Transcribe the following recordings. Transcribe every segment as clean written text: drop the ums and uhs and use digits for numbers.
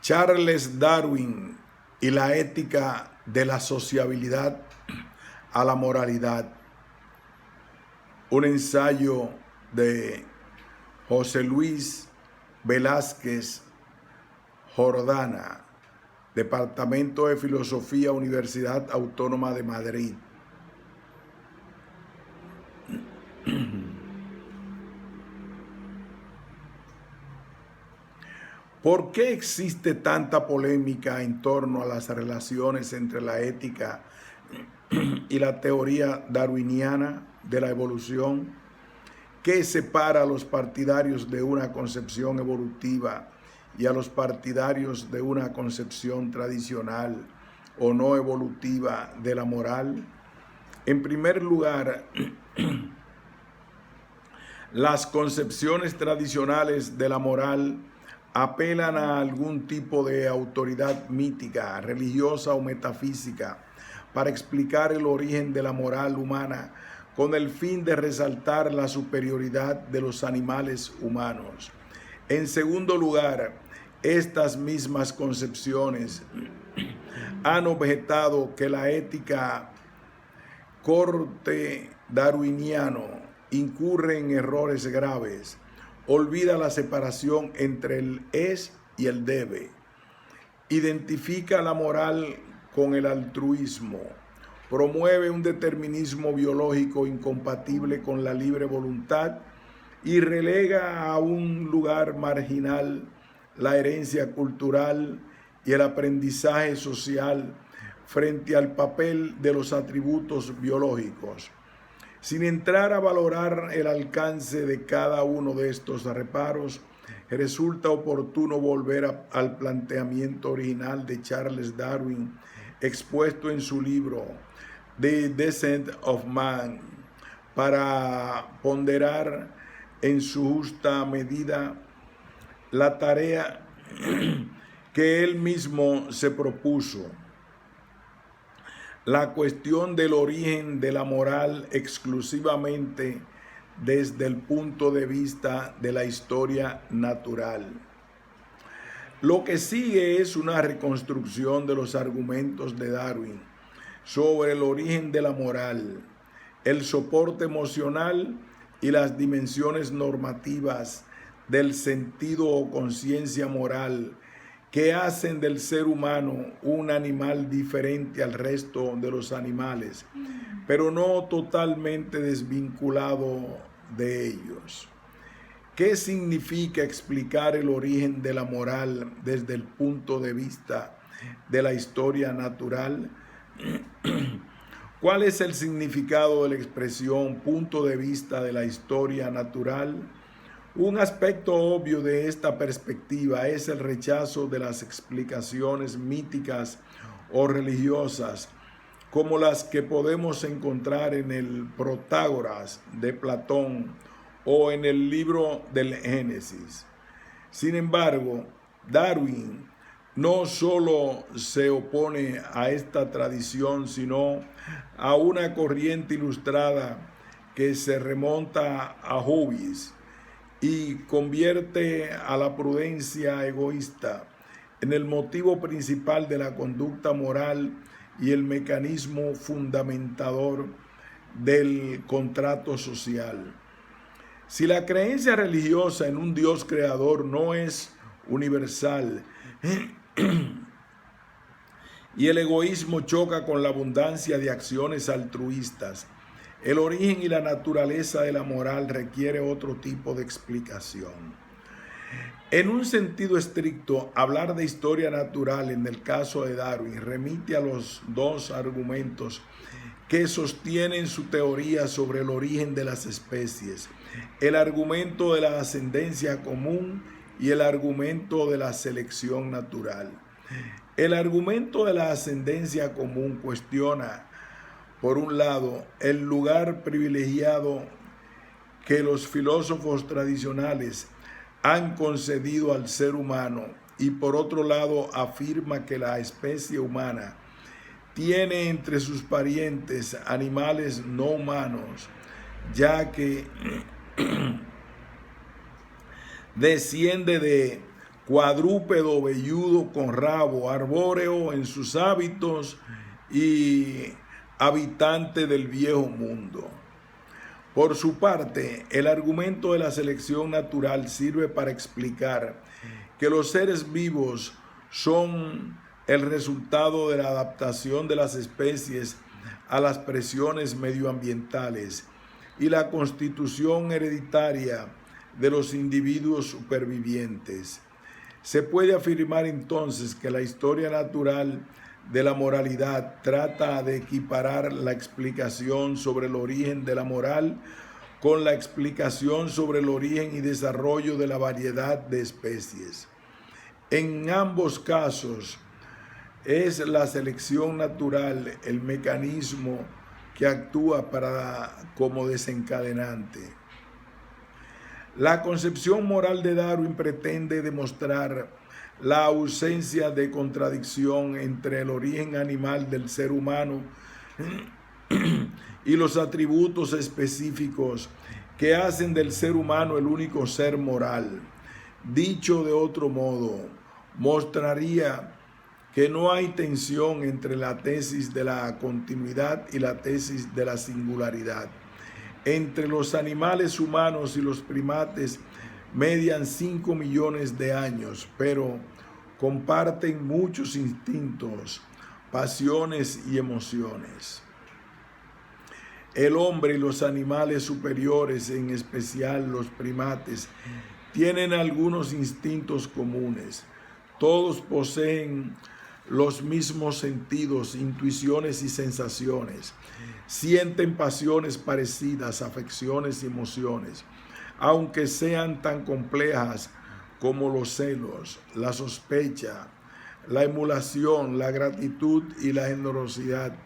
Charles Darwin y la ética de la sociabilidad a la moralidad. Un ensayo de José Luis Velázquez Jordana, Departamento de Filosofía, Universidad Autónoma de Madrid. ¿Por qué existe tanta polémica en torno a las relaciones entre la ética y la teoría darwiniana de la evolución? ¿Qué separa a los partidarios de una concepción evolutiva y a los partidarios de una concepción tradicional o no evolutiva de la moral? En primer lugar, las concepciones tradicionales de la moral apelan a algún tipo de autoridad mítica, religiosa o metafísica para explicar el origen de la moral humana con el fin de resaltar la superioridad de los animales humanos. En segundo lugar, estas mismas concepciones han objetado que la ética corte darwiniano incurre en errores graves, olvida la separación entre el es y el debe, identifica la moral con el altruismo, promueve un determinismo biológico incompatible con la libre voluntad y relega a un lugar marginal la herencia cultural y el aprendizaje social frente al papel de los atributos biológicos. Sin entrar a valorar el alcance de cada uno de estos reparos, resulta oportuno volver al planteamiento original de Charles Darwin, expuesto en su libro The Descent of Man, para ponderar en su justa medida la tarea que él mismo se propuso: la cuestión del origen de la moral exclusivamente desde el punto de vista de la historia natural. Lo que sigue es una reconstrucción de los argumentos de Darwin sobre el origen de la moral, el soporte emocional y las dimensiones normativas del sentido o conciencia moral que hacen del ser humano un animal diferente al resto de los animales, pero no totalmente desvinculado de ellos. ¿Qué significa explicar el origen de la moral desde el punto de vista de la historia natural? ¿Cuál es el significado de la expresión punto de vista de la historia natural? Un aspecto obvio de esta perspectiva es el rechazo de las explicaciones míticas o religiosas, como las que podemos encontrar en el Protágoras de Platón o en el libro del Génesis. Sin embargo, Darwin no solo se opone a esta tradición, sino a una corriente ilustrada que se remonta a Hobbes y convierte a la prudencia egoísta en el motivo principal de la conducta moral y el mecanismo fundamentador del contrato social. Si la creencia religiosa en un Dios creador no es universal y el egoísmo choca con la abundancia de acciones altruistas, el origen y la naturaleza de la moral requiere otro tipo de explicación. En un sentido estricto, hablar de historia natural en el caso de Darwin remite a los dos argumentos que sostienen su teoría sobre el origen de las especies: el argumento de la ascendencia común y el argumento de la selección natural. El argumento de la ascendencia común cuestiona, por un lado, el lugar privilegiado que los filósofos tradicionales han concedido al ser humano y por otro lado afirma que la especie humana tiene entre sus parientes animales no humanos, ya que desciende de cuadrúpedo, velludo, con rabo, arbóreo en sus hábitos y habitante del viejo mundo. Por su parte, el argumento de la selección natural sirve para explicar que los seres vivos son el resultado de la adaptación de las especies a las presiones medioambientales y la constitución hereditaria de los individuos supervivientes. Se puede afirmar entonces que la historia natural de la moralidad trata de equiparar la explicación sobre el origen de la moral con la explicación sobre el origen y desarrollo de la variedad de especies. En ambos casos, es la selección natural el mecanismo que actúa como desencadenante. La concepción moral de Darwin pretende demostrar la ausencia de contradicción entre el origen animal del ser humano y los atributos específicos que hacen del ser humano el único ser moral. Dicho de otro modo, mostraría que no hay tensión entre la tesis de la continuidad y la tesis de la singularidad. Entre los animales humanos y los primates median 5 millones de años, pero comparten muchos instintos, pasiones y emociones. El hombre y los animales superiores, en especial los primates, tienen algunos instintos comunes. Todos poseen los mismos sentidos, intuiciones y sensaciones. Sienten pasiones parecidas, afecciones y emociones, aunque sean tan complejas como los celos, la sospecha, la emulación, la gratitud y la generosidad.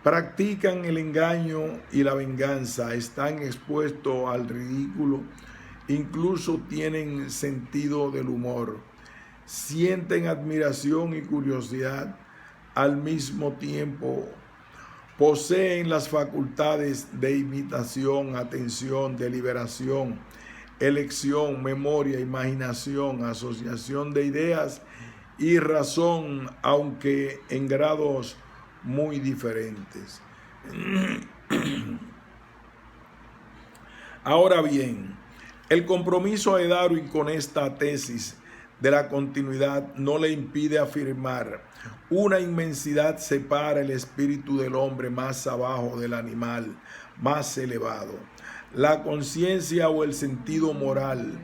Practican el engaño y la venganza, están expuestos al ridículo, incluso tienen sentido del humor. Sienten admiración y curiosidad al mismo tiempo. Poseen las facultades de imitación, atención, deliberación, elección, memoria, imaginación, asociación de ideas y razón, aunque en grados muy diferentes. Ahora bien, el compromiso de Darwin con esta tesis de la continuidad no le impide afirmar: una inmensidad separa el espíritu del hombre más abajo del animal más elevado. La conciencia o el sentido moral.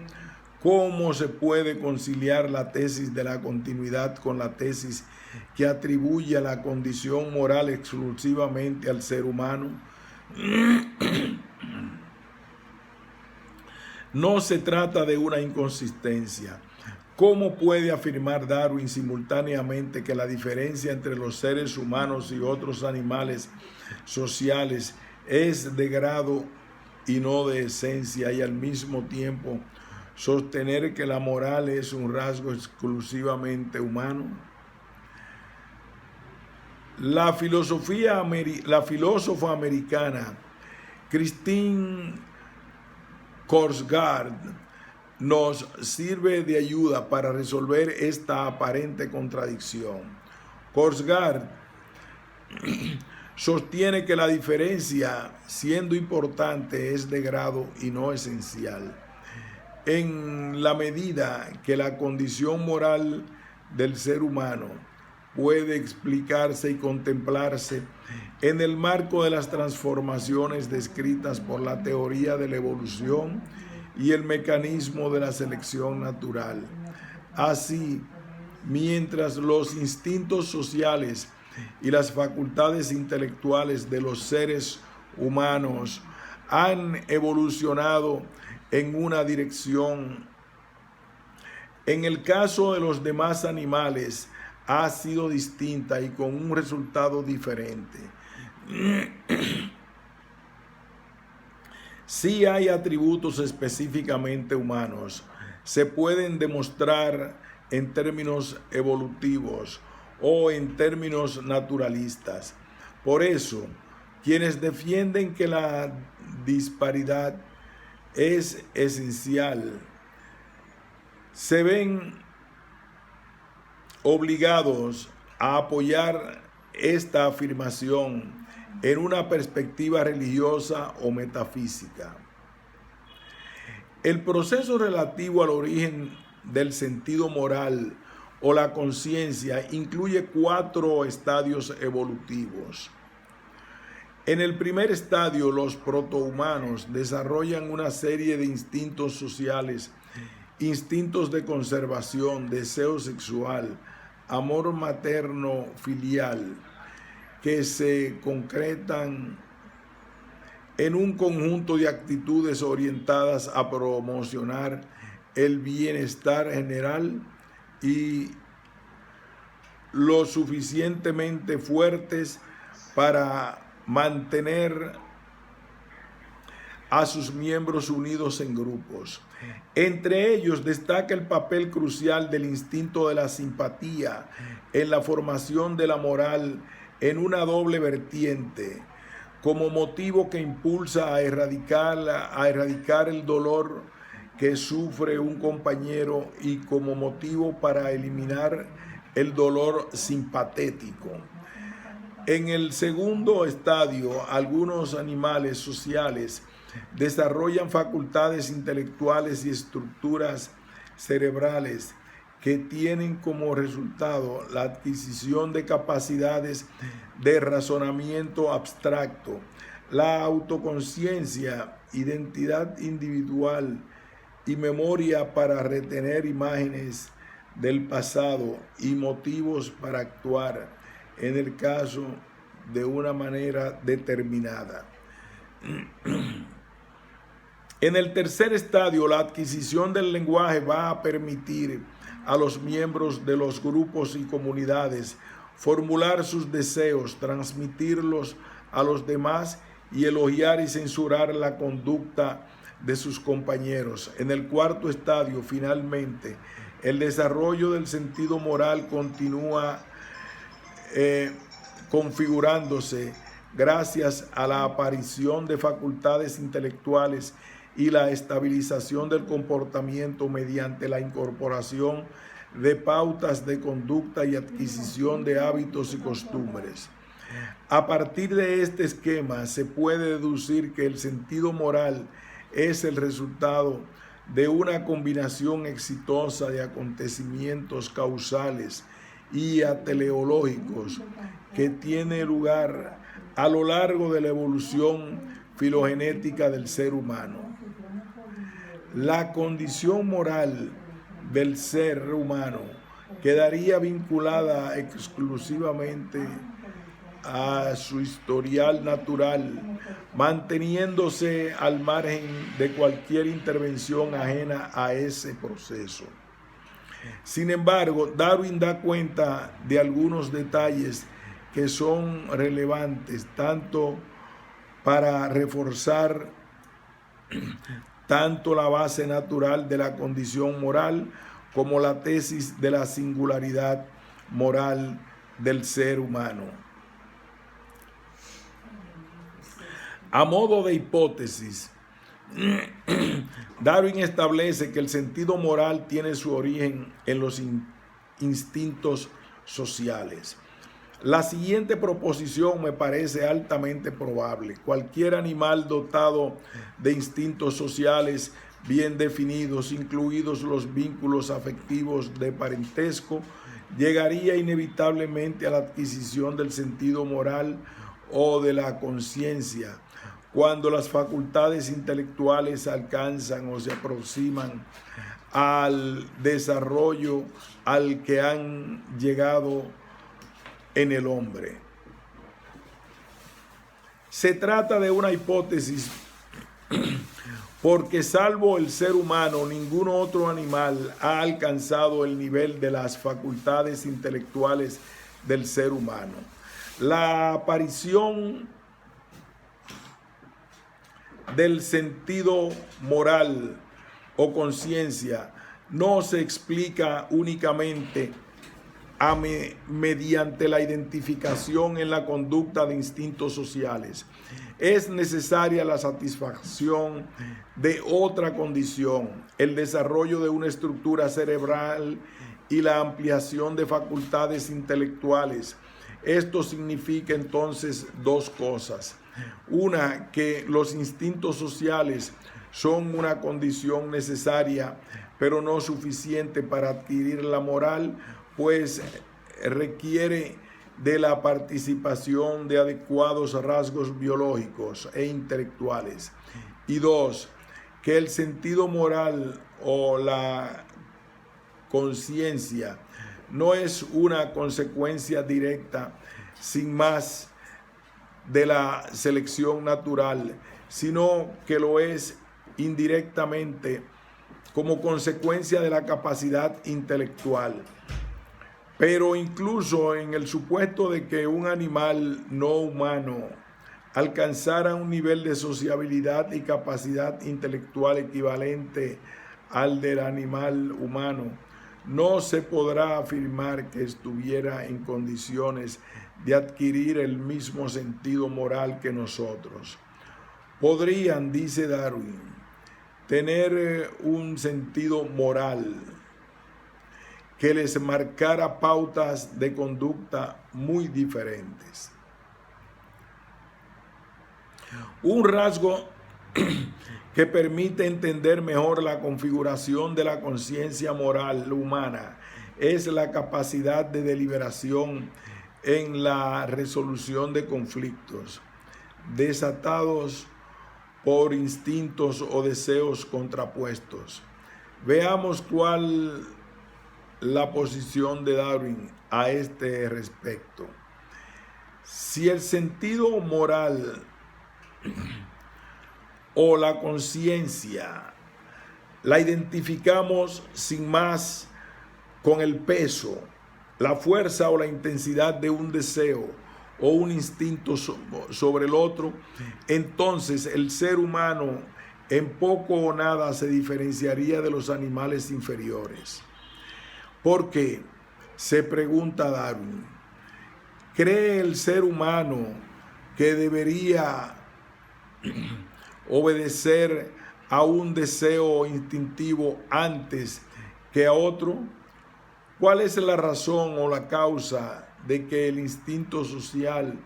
¿Cómo se puede conciliar la tesis de la continuidad con la tesis que atribuye a la condición moral exclusivamente al ser humano? No se trata de una inconsistencia. ¿Cómo puede afirmar Darwin simultáneamente que la diferencia entre los seres humanos y otros animales sociales es de grado y no de esencia, y al mismo tiempo sostener que la moral es un rasgo exclusivamente humano? La filósofa americana Christine Korsgaard nos sirve de ayuda para resolver esta aparente contradicción. Korsgaard sostiene que la diferencia, siendo importante, es de grado y no esencial. En la medida que la condición moral del ser humano puede explicarse y contemplarse en el marco de las transformaciones descritas por la teoría de la evolución y el mecanismo de la selección natural. Así, mientras los instintos sociales y las facultades intelectuales de los seres humanos han evolucionado en una dirección, en el caso de los demás animales ha sido distinta y con un resultado diferente. Sí hay atributos específicamente humanos, se pueden demostrar en términos evolutivos o en términos naturalistas. Por eso, quienes defienden que la disparidad es esencial, se ven obligados a apoyar esta afirmación en una perspectiva religiosa o metafísica. El proceso relativo al origen del sentido moral o la conciencia incluye 4 estadios evolutivos. En el primer estadio, los protohumanos desarrollan una serie de instintos sociales, instintos de conservación, deseo sexual, amor materno filial, que se concretan en un conjunto de actitudes orientadas a promocionar el bienestar general y lo suficientemente fuertes para mantener a sus miembros unidos en grupos. Entre ellos destaca el papel crucial del instinto de la simpatía en la formación de la moral en una doble vertiente, como motivo que impulsa a erradicar el dolor que sufre un compañero y como motivo para eliminar el dolor simpatético. En el segundo estadio, algunos animales sociales desarrollan facultades intelectuales y estructuras cerebrales que tienen como resultado la adquisición de capacidades de razonamiento abstracto, la autoconciencia, identidad individual y memoria para retener imágenes del pasado y motivos para actuar en el caso de una manera determinada. En el tercer estadio, la adquisición del lenguaje va a permitir a los miembros de los grupos y comunidades formular sus deseos, transmitirlos a los demás y elogiar y censurar la conducta de sus compañeros. En el cuarto estadio, finalmente, el desarrollo del sentido moral continúa configurándose gracias a la aparición de facultades intelectuales y la estabilización del comportamiento mediante la incorporación de pautas de conducta y adquisición de hábitos y costumbres. A partir de este esquema se puede deducir que el sentido moral es el resultado de una combinación exitosa de acontecimientos causales y teleológicos que tiene lugar a lo largo de la evolución filogenética del ser humano. La condición moral del ser humano quedaría vinculada exclusivamente a su historial natural, manteniéndose al margen de cualquier intervención ajena a ese proceso. Sin embargo, Darwin da cuenta de algunos detalles que son relevantes tanto para reforzar tanto la base natural de la condición moral como la tesis de la singularidad moral del ser humano. A modo de hipótesis, Darwin establece que el sentido moral tiene su origen en los instintos sociales. La siguiente proposición me parece altamente probable. Cualquier animal dotado de instintos sociales bien definidos, incluidos los vínculos afectivos de parentesco, llegaría inevitablemente a la adquisición del sentido moral o de la conciencia, cuando las facultades intelectuales alcanzan o se aproximan al desarrollo al que han llegado en el hombre. Se trata de una hipótesis porque salvo el ser humano, ningún otro animal ha alcanzado el nivel de las facultades intelectuales del ser humano. La aparición del sentido moral o conciencia no se explica únicamente mediante la identificación en la conducta de instintos sociales. Es necesaria la satisfacción de otra condición, el desarrollo de una estructura cerebral y la ampliación de facultades intelectuales. Esto significa entonces dos cosas. Una, que los instintos sociales son una condición necesaria, pero no suficiente para adquirir la moral, pues requiere de la participación de adecuados rasgos biológicos e intelectuales. Y dos, que el sentido moral o la conciencia no es una consecuencia directa, sin más, de la selección natural, sino que lo es indirectamente como consecuencia de la capacidad intelectual. Pero incluso en el supuesto de que un animal no humano alcanzara un nivel de sociabilidad y capacidad intelectual equivalente al del animal humano, no se podrá afirmar que estuviera en condiciones de adquirir el mismo sentido moral que nosotros. Podrían, dice Darwin, tener un sentido moral que les marcara pautas de conducta muy diferentes. Un rasgo que permite entender mejor la configuración de la conciencia moral humana es la capacidad de deliberación en la resolución de conflictos desatados por instintos o deseos contrapuestos. Veamos cuál la posición de Darwin a este respecto. Si el sentido moral o la conciencia la identificamos sin más con el peso, la fuerza o la intensidad de un deseo o un instinto sobre el otro, entonces el ser humano en poco o nada se diferenciaría de los animales inferiores. ¿Por qué? Se pregunta Darwin. ¿Cree el ser humano que debería obedecer a un deseo instintivo antes que a otro? ¿Cuál es la razón o la causa de que el instinto social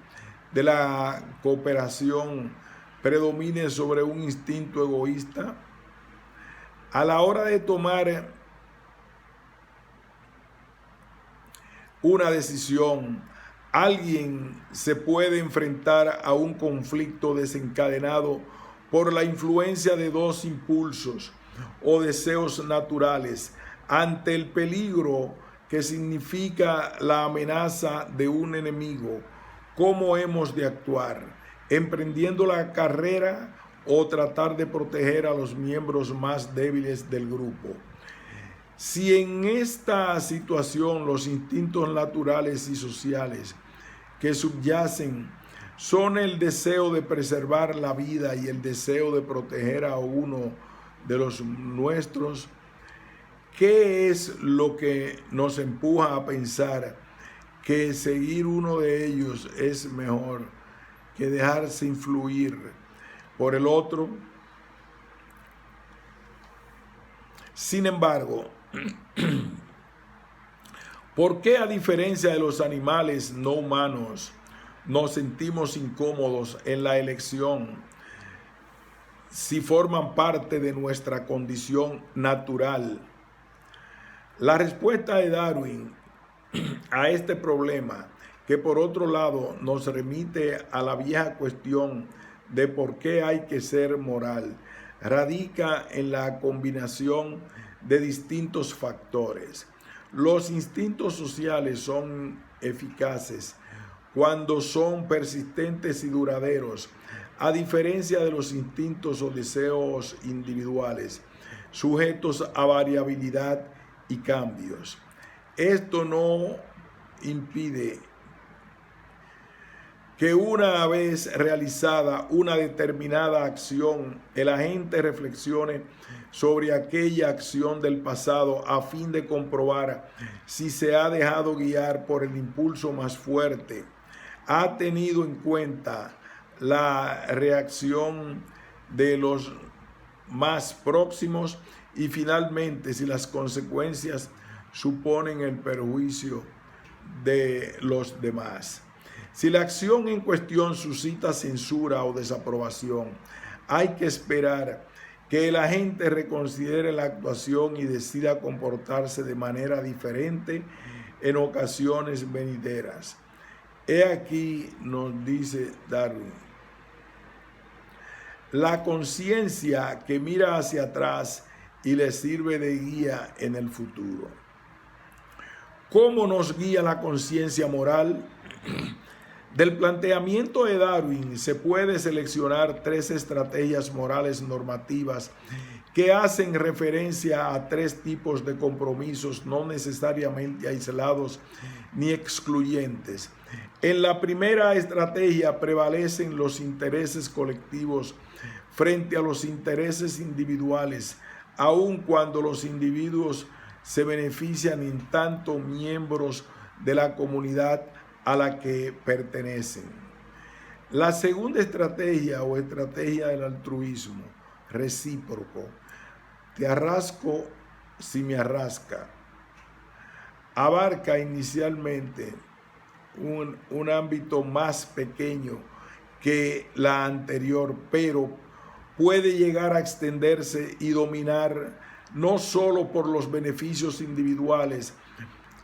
de la cooperación predomine sobre un instinto egoísta? A la hora de tomar una decisión, alguien se puede enfrentar a un conflicto desencadenado por la influencia de dos impulsos o deseos naturales ante el peligro que significa la amenaza de un enemigo. ¿Cómo hemos de actuar? ¿Emprendiendo la carrera o tratar de proteger a los miembros más débiles del grupo? Si en esta situación los instintos naturales y sociales que subyacen son el deseo de preservar la vida y el deseo de proteger a uno de los nuestros, ¿qué es lo que nos empuja a pensar que seguir uno de ellos es mejor que dejarse influir por el otro? Sin embargo, ¿por qué, a diferencia de los animales no humanos, nos sentimos incómodos en la elección si forman parte de nuestra condición natural? La respuesta de Darwin a este problema, que por otro lado nos remite a la vieja cuestión de por qué hay que ser moral, radica en la combinación de distintos factores. Los instintos sociales son eficaces cuando son persistentes y duraderos, a diferencia de los instintos o deseos individuales, sujetos a variabilidad y cambios. Esto no impide que una vez realizada una determinada acción, el agente reflexione sobre aquella acción del pasado a fin de comprobar si se ha dejado guiar por el impulso más fuerte, ha tenido en cuenta la reacción de los más próximos y finalmente si las consecuencias suponen el perjuicio de los demás. Si la acción en cuestión suscita censura o desaprobación, hay que esperar que el agente reconsidere la actuación y decida comportarse de manera diferente en ocasiones venideras. He aquí, nos dice Darwin, la conciencia que mira hacia atrás y le sirve de guía en el futuro. ¿Cómo nos guía la conciencia moral? Del planteamiento de Darwin se puede seleccionar 3 estrategias morales normativas que hacen referencia a 3 tipos de compromisos no necesariamente aislados ni excluyentes. En la primera estrategia prevalecen los intereses colectivos frente a los intereses individuales, aun cuando los individuos se benefician en tanto miembros de la comunidad a la que pertenecen. La segunda estrategia o estrategia del altruismo recíproco, te arrasco si me arrasca, abarca inicialmente un ámbito más pequeño que la anterior, pero puede llegar a extenderse y dominar no solo por los beneficios individuales.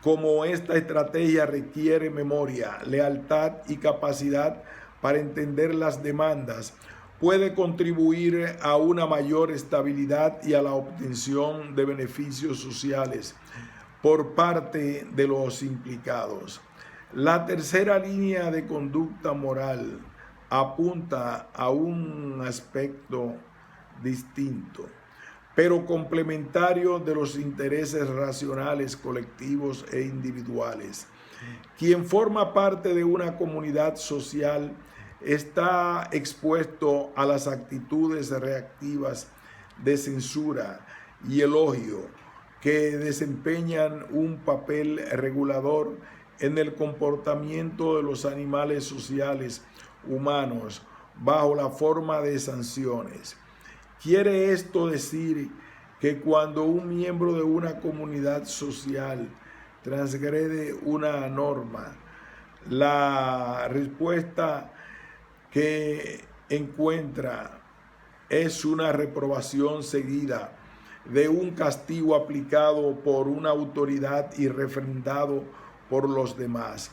Como esta estrategia requiere memoria, lealtad y capacidad para entender las demandas, puede contribuir a una mayor estabilidad y a la obtención de beneficios sociales por parte de los implicados. La tercera línea de conducta moral apunta a un aspecto distinto, pero complementario de los intereses racionales, colectivos e individuales. Quien forma parte de una comunidad social está expuesto a las actitudes reactivas de censura y elogio que desempeñan un papel regulador en el comportamiento de los animales sociales humanos bajo la forma de sanciones. ¿Quiere esto decir que cuando un miembro de una comunidad social transgrede una norma, la respuesta que encuentra es una reprobación seguida de un castigo aplicado por una autoridad y refrendado por los demás?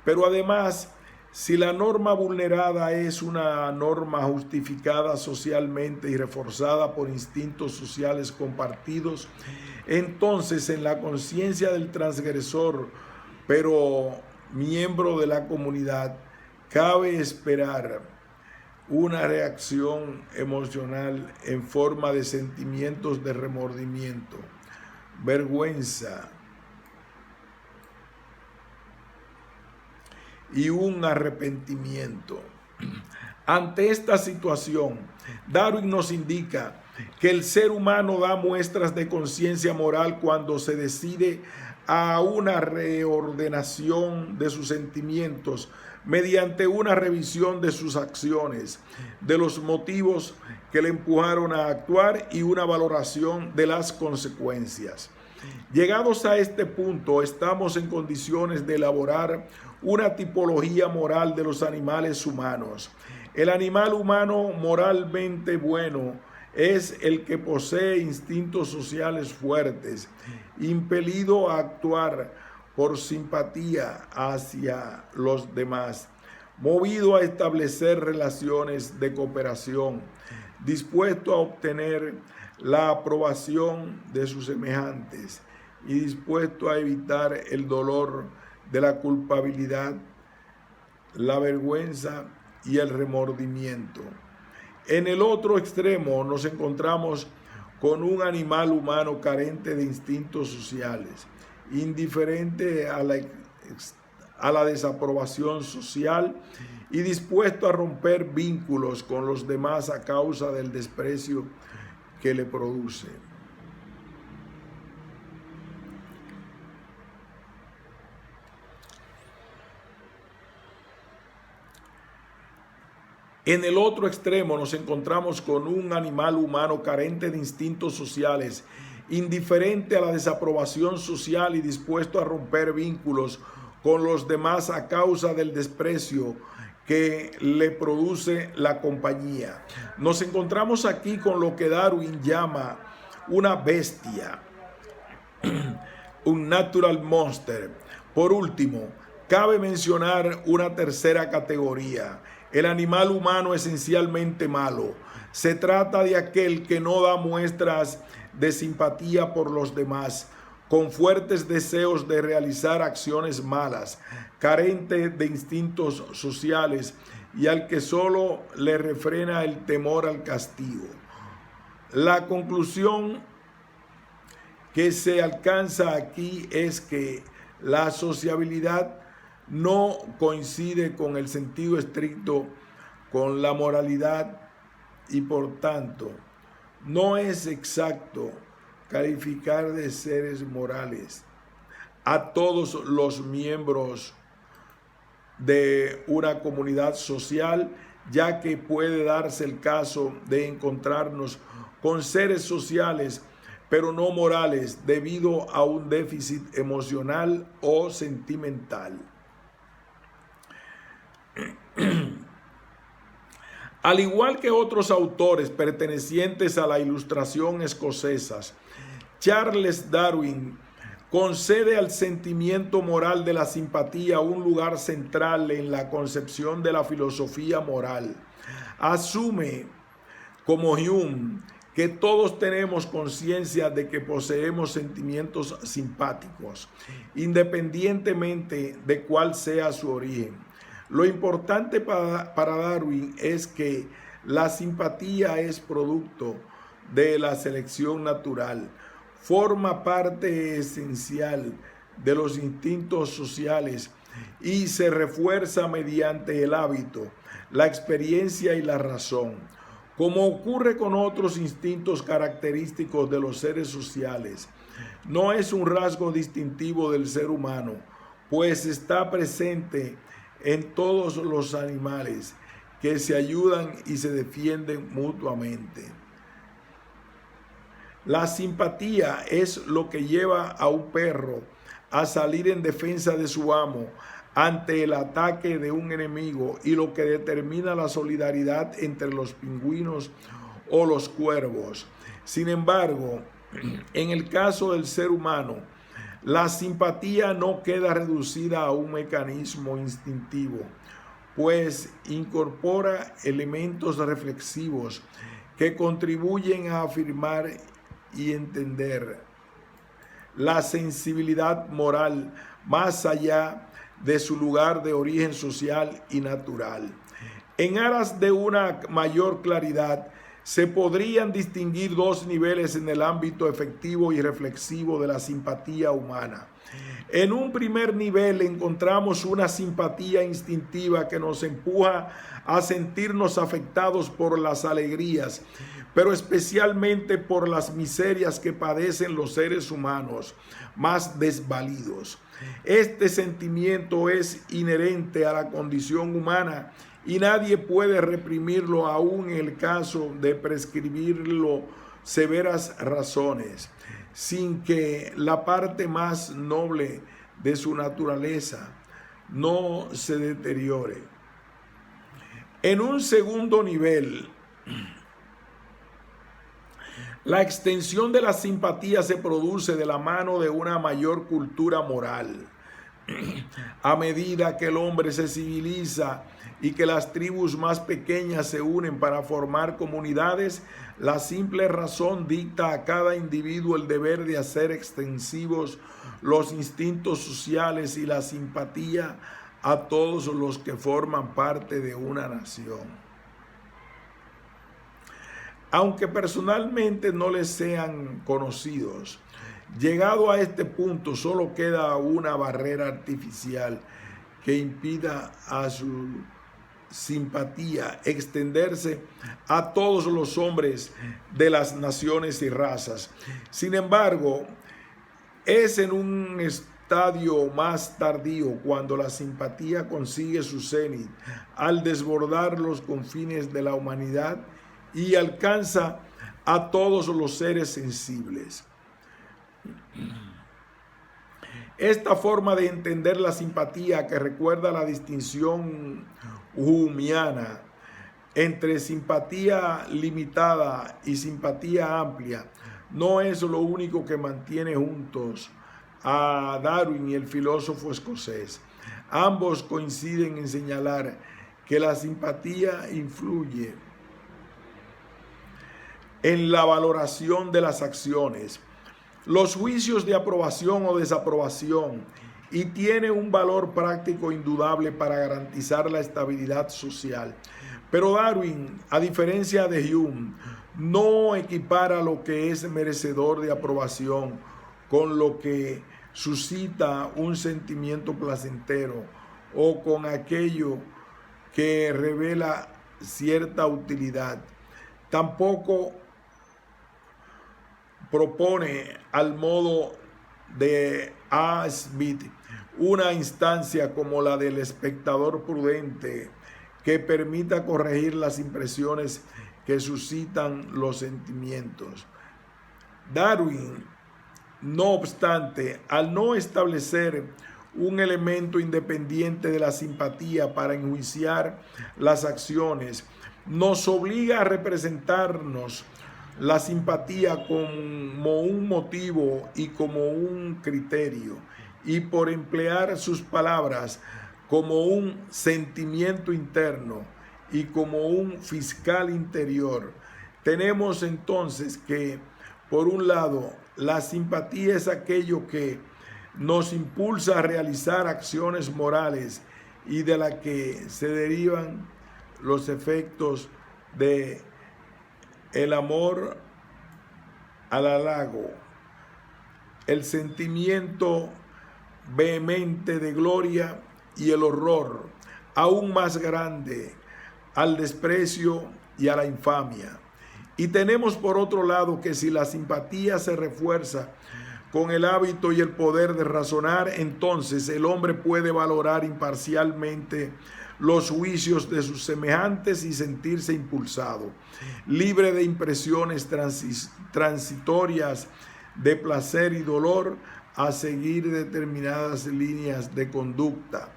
Pero además, si la norma vulnerada es una norma justificada socialmente y reforzada por instintos sociales compartidos, entonces en la conciencia del transgresor, pero miembro de la comunidad, cabe esperar una reacción emocional en forma de sentimientos de remordimiento, vergüenza y un arrepentimiento. Ante esta situación, Darwin nos indica que el ser humano da muestras de conciencia moral cuando se decide a una reordenación de sus sentimientos mediante una revisión de sus acciones, de los motivos que le empujaron a actuar y una valoración de las consecuencias. Llegados a este punto, estamos en condiciones de elaborar una tipología moral de los animales humanos. El animal humano moralmente bueno es el que posee instintos sociales fuertes, impelido a actuar por simpatía hacia los demás, movido a establecer relaciones de cooperación, dispuesto a obtener la aprobación de sus semejantes y dispuesto a evitar el dolor de la culpabilidad, la vergüenza y el remordimiento. En el otro extremo nos encontramos con un animal humano carente de instintos sociales, indiferente a a la desaprobación social y dispuesto a romper vínculos con los demás a causa del desprecio que le produce. En el otro extremo nos encontramos con un animal humano carente de instintos sociales, indiferente a la desaprobación social y dispuesto a romper vínculos con los demás a causa del desprecio que le produce la compañía. Nos encontramos aquí con lo que Darwin llama una bestia, un natural monster. Por último, cabe mencionar una tercera categoría: el animal humano esencialmente malo. Se trata de aquel que no da muestras de simpatía por los demás, con fuertes deseos de realizar acciones malas, carente de instintos sociales y al que solo le refrena el temor al castigo. La conclusión que se alcanza aquí es que la sociabilidad no coincide con el sentido estricto con la moralidad y por tanto no es exacto calificar de seres morales a todos los miembros de una comunidad social, ya que puede darse el caso de encontrarnos con seres sociales pero no morales debido a un déficit emocional o sentimental. Al igual que otros autores pertenecientes a la Ilustración escocesa, Charles Darwin concede al sentimiento moral de la simpatía un lugar central en la concepción de la filosofía moral. Asume, como Hume, que todos tenemos conciencia de que poseemos sentimientos simpáticos, independientemente de cuál sea su origen. Lo importante para Darwin es que la simpatía es producto de la selección natural, forma parte esencial de los instintos sociales y se refuerza mediante el hábito, la experiencia y la razón. Como ocurre con otros instintos característicos de los seres sociales, no es un rasgo distintivo del ser humano, pues está presente en todos los animales que se ayudan y se defienden mutuamente. La simpatía es lo que lleva a un perro a salir en defensa de su amo ante el ataque de un enemigo y lo que determina la solidaridad entre los pingüinos o los cuervos. Sin embargo, en el caso del ser humano, la simpatía no queda reducida a un mecanismo instintivo, pues incorpora elementos reflexivos que contribuyen a afirmar y entender la sensibilidad moral más allá de su lugar de origen social y natural. En aras de una mayor claridad, se podrían distinguir dos niveles en el ámbito efectivo y reflexivo de la simpatía humana. En un primer nivel encontramos una simpatía instintiva que nos empuja a sentirnos afectados por las alegrías, pero especialmente por las miserias que padecen los seres humanos más desvalidos. Este sentimiento es inherente a la condición humana y nadie puede reprimirlo aún en el caso de prescribirlo severas razones, sin que la parte más noble de su naturaleza no se deteriore. En un segundo nivel, la extensión de la simpatía se produce de la mano de una mayor cultura moral. A medida que el hombre se civiliza y que las tribus más pequeñas se unen para formar comunidades, la simple razón dicta a cada individuo el deber de hacer extensivos los instintos sociales y la simpatía a todos los que forman parte de una nación. Aunque personalmente no les sean conocidos, llegado a este punto solo queda una barrera artificial que impida a su simpatía extenderse a todos los hombres de las naciones y razas. Sin embargo, es en un estadio más tardío cuando la simpatía consigue su cenit al desbordar los confines de la humanidad y alcanza a todos los seres sensibles. Esta forma de entender la simpatía, que recuerda la distinción humiana entre simpatía limitada y simpatía amplia, no es lo único que mantiene juntos a Darwin y el filósofo escocés. Ambos coinciden en señalar que la simpatía influye en la valoración de las acciones, los juicios de aprobación o desaprobación, y tiene un valor práctico indudable para garantizar la estabilidad social. Pero Darwin, a diferencia de Hume, no equipara lo que es merecedor de aprobación con lo que suscita un sentimiento placentero o con aquello que revela cierta utilidad. Tampoco propone, al modo de A. Smith, una instancia como la del espectador prudente que permita corregir las impresiones que suscitan los sentimientos. Darwin, no obstante, al no establecer un elemento independiente de la simpatía para enjuiciar las acciones, nos obliga a representarnos la simpatía como un motivo y como un criterio, y por emplear sus palabras, como un sentimiento interno y como un fiscal interior. Tenemos entonces que, por un lado, la simpatía es aquello que nos impulsa a realizar acciones morales y de la que se derivan los efectos de el amor al halago, el sentimiento vehemente de gloria y el horror aún más grande al desprecio y a la infamia. Y tenemos por otro lado que si la simpatía se refuerza con el hábito y el poder de razonar, entonces el hombre puede valorar imparcialmente los juicios de sus semejantes y sentirse impulsado, libre de impresiones transitorias de placer y dolor, a seguir determinadas líneas de conducta.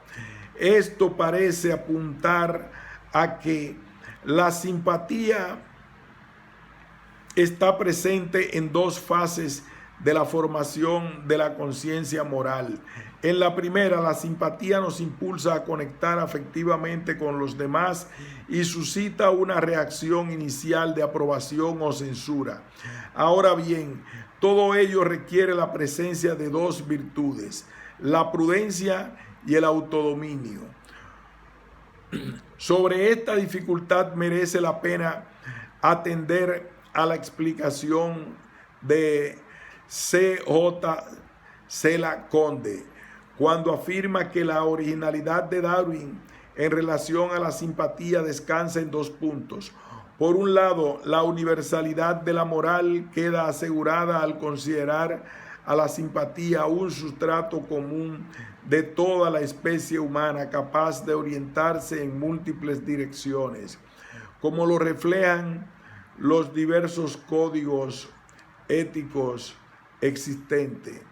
Esto parece apuntar a que la simpatía está presente en dos fases de la formación de la conciencia moral. En la primera, la simpatía nos impulsa a conectar afectivamente con los demás y suscita una reacción inicial de aprobación o censura. Ahora bien, todo ello requiere la presencia de dos virtudes, la prudencia y el autodominio. Sobre esta dificultad merece la pena atender a la explicación de C.J. Sela Conde, cuando afirma que la originalidad de Darwin en relación a la simpatía descansa en dos puntos. Por un lado, la universalidad de la moral queda asegurada al considerar a la simpatía un sustrato común de toda la especie humana, capaz de orientarse en múltiples direcciones, como lo reflejan los diversos códigos éticos existentes.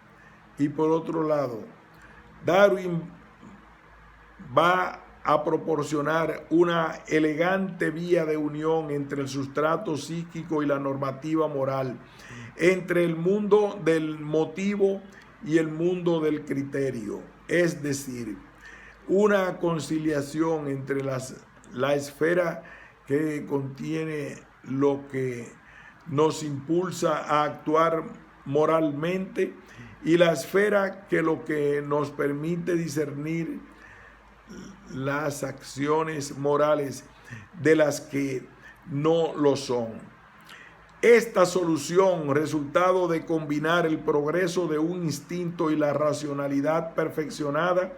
Y por otro lado, Darwin va a proporcionar una elegante vía de unión entre el sustrato psíquico y la normativa moral, entre el mundo del motivo y el mundo del criterio, es decir, una conciliación entre la esfera que contiene lo que nos impulsa a actuar moralmente y la esfera que lo que nos permite discernir las acciones morales de las que no lo son. Esta solución, resultado de combinar el progreso de un instinto y la racionalidad perfeccionada,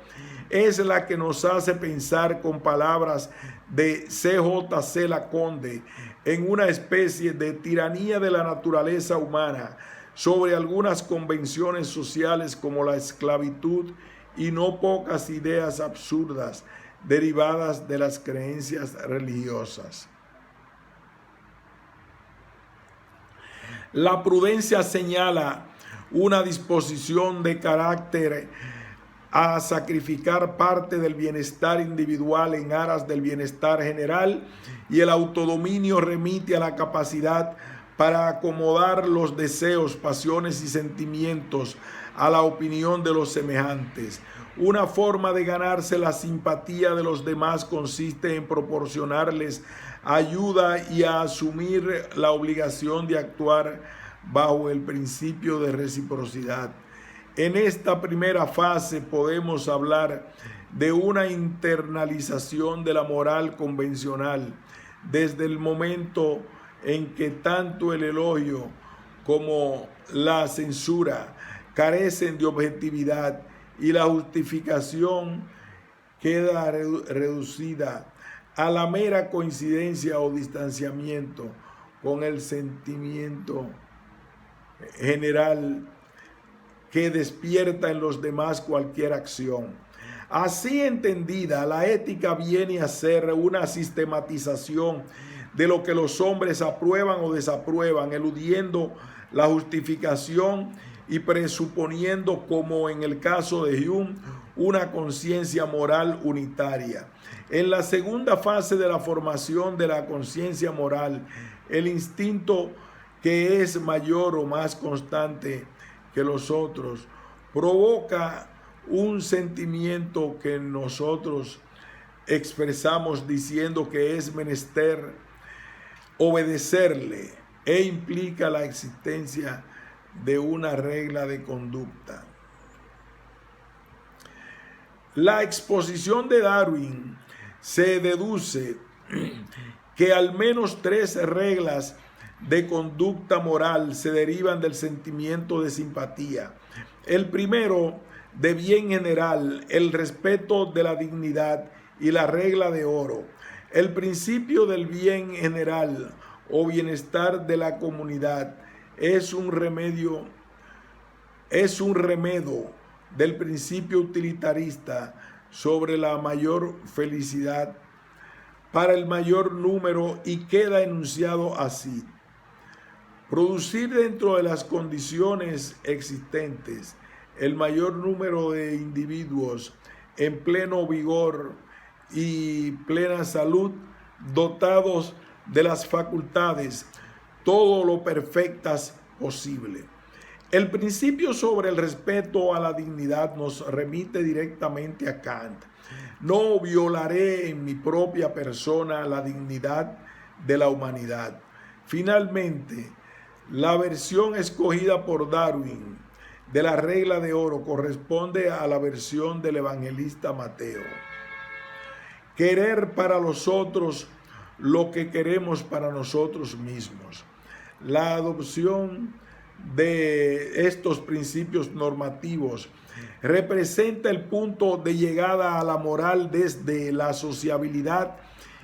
es la que nos hace pensar, con palabras de C.J.C. Laconde, en una especie de tiranía de la naturaleza humana sobre algunas convenciones sociales como la esclavitud y no pocas ideas absurdas derivadas de las creencias religiosas. La prudencia señala una disposición de carácter a sacrificar parte del bienestar individual en aras del bienestar general, y el autodominio remite a la capacidad para acomodar los deseos, pasiones y sentimientos a la opinión de los semejantes. Una forma de ganarse la simpatía de los demás consiste en proporcionarles ayuda y a asumir la obligación de actuar bajo el principio de reciprocidad. En esta primera fase podemos hablar de una internalización de la moral convencional, desde el momento en que tanto el elogio como la censura carecen de objetividad y la justificación queda reducida a la mera coincidencia o distanciamiento con el sentimiento general que despierta en los demás cualquier acción. Así entendida, la ética viene a ser una sistematización de lo que los hombres aprueban o desaprueban, eludiendo la justificación y presuponiendo, como en el caso de Hume, una conciencia moral unitaria. En la segunda fase de la formación de la conciencia moral, el instinto, que es mayor o más constante que los otros, provoca un sentimiento que nosotros expresamos diciendo que es menester obedecerle, e implica la existencia de una regla de conducta. La exposición de Darwin se deduce que al menos 3 reglas de conducta moral se derivan del sentimiento de simpatía. El primero, de bien general, el respeto de la dignidad y la regla de oro. El principio del bien general o bienestar de la comunidad es un remedio del principio utilitarista sobre la mayor felicidad para el mayor número, y queda enunciado así: producir dentro de las condiciones existentes el mayor número de individuos en pleno vigor y plena salud, dotados de las facultades todo lo perfectas posible. El principio sobre el respeto a la dignidad nos remite directamente a Kant. No violaré en mi propia persona la dignidad de la humanidad. Finalmente, la versión escogida por Darwin de la regla de oro corresponde a la versión del evangelista Mateo. Querer para los otros lo que queremos para nosotros mismos. La adopción de estos principios normativos representa el punto de llegada a la moral desde la sociabilidad,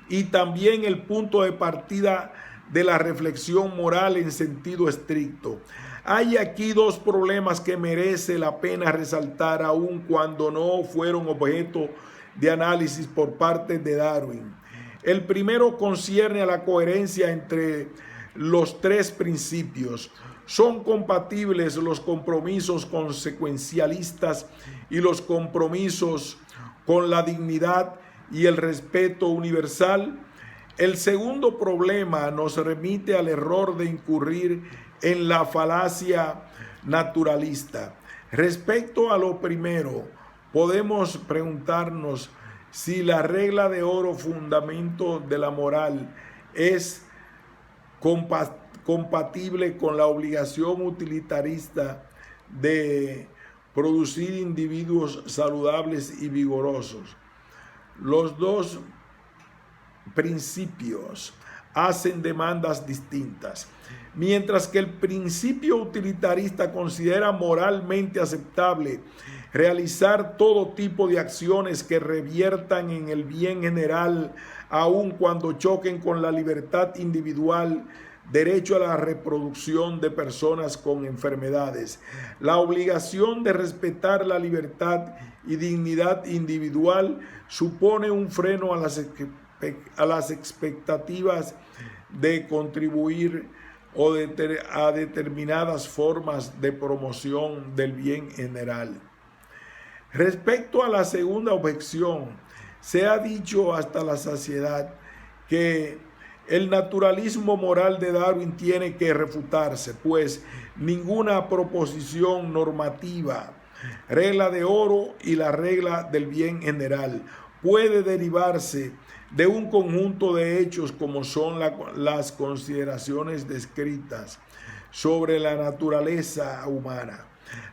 y también el punto de partida de la reflexión moral en sentido estricto. Hay aquí 2 problemas que merece la pena resaltar, aun cuando no fueron objeto de análisis por parte de Darwin. El primero concierne a la coherencia entre los 3 principios. ¿Son compatibles los compromisos consecuencialistas y los compromisos con la dignidad y el respeto universal? El segundo problema nos remite al error de incurrir en la falacia naturalista. Respecto a lo primero, podemos preguntarnos si la regla de oro, fundamento de la moral, es compatible con la obligación utilitarista de producir individuos saludables y vigorosos. Los 2 principios hacen demandas distintas. Mientras que el principio utilitarista considera moralmente aceptable realizar todo tipo de acciones que reviertan en el bien general, aun cuando choquen con la libertad individual, derecho a la reproducción de personas con enfermedades, la obligación de respetar la libertad y dignidad individual, supone un freno a las expectativas de contribuir a determinadas formas de promoción del bien general. Respecto a la segunda objeción, se ha dicho hasta la saciedad que el naturalismo moral de Darwin tiene que refutarse, pues ninguna proposición normativa, regla de oro y la regla del bien general, puede derivarse de un conjunto de hechos como son las consideraciones descritas sobre la naturaleza humana.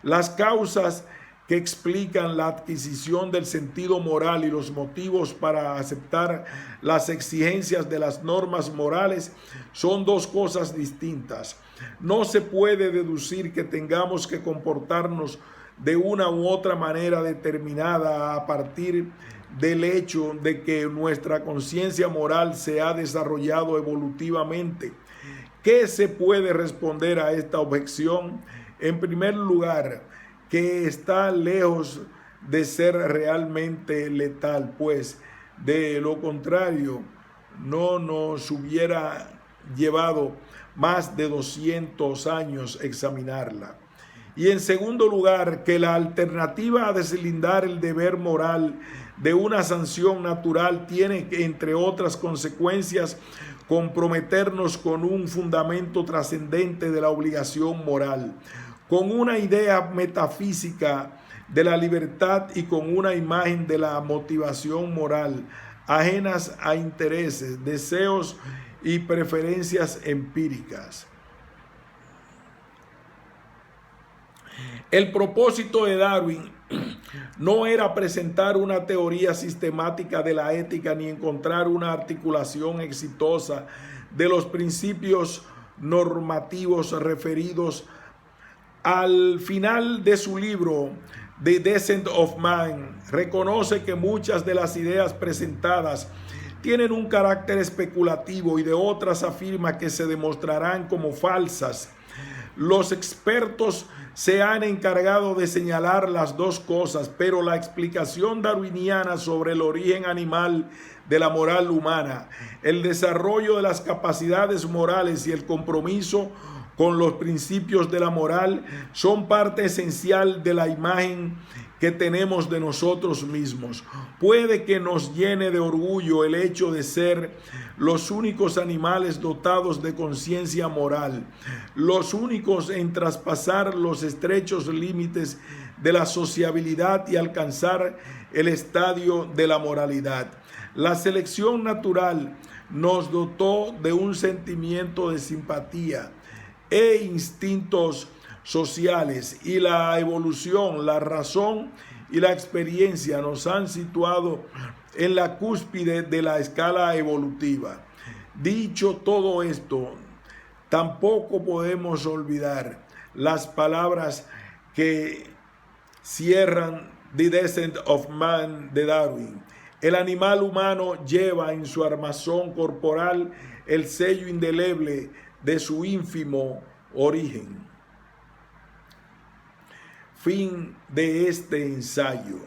Las causas que explican la adquisición del sentido moral y los motivos para aceptar las exigencias de las normas morales son dos cosas distintas. No se puede deducir que tengamos que comportarnos de una u otra manera determinada a partir del hecho de que nuestra conciencia moral se ha desarrollado evolutivamente. ¿Qué se puede responder a esta objeción? En primer lugar, que está lejos de ser realmente letal, pues de lo contrario no nos hubiera llevado más de 200 años examinarla. Y en segundo lugar, que la alternativa a deslindar el deber moral de una sanción natural tiene que, entre otras consecuencias, comprometernos con un fundamento trascendente de la obligación moral, con una idea metafísica de la libertad y con una imagen de la motivación moral, ajenas a intereses, deseos y preferencias empíricas. El propósito de Darwin no era presentar una teoría sistemática de la ética ni encontrar una articulación exitosa de los principios normativos referidos. Al final de su libro, The Descent of Man, reconoce que muchas de las ideas presentadas tienen un carácter especulativo y de otras afirma que se demostrarán como falsas. Los expertos se han encargado de señalar las dos cosas, pero la explicación darwiniana sobre el origen animal de la moral humana, el desarrollo de las capacidades morales y el compromiso con los principios de la moral son parte esencial de la imagen que tenemos de nosotros mismos. Puede que nos llene de orgullo el hecho de ser los únicos animales dotados de conciencia moral, los únicos en traspasar los estrechos límites de la sociabilidad y alcanzar el estadio de la moralidad. La selección natural nos dotó de un sentimiento de simpatía e instintos sociales, y la evolución, la razón y la experiencia nos han situado en la cúspide de la escala evolutiva. Dicho todo esto, tampoco podemos olvidar las palabras que cierran The Descent of Man de Darwin. El animal humano lleva en su armazón corporal el sello indeleble de su ínfimo origen. Fin de este ensayo.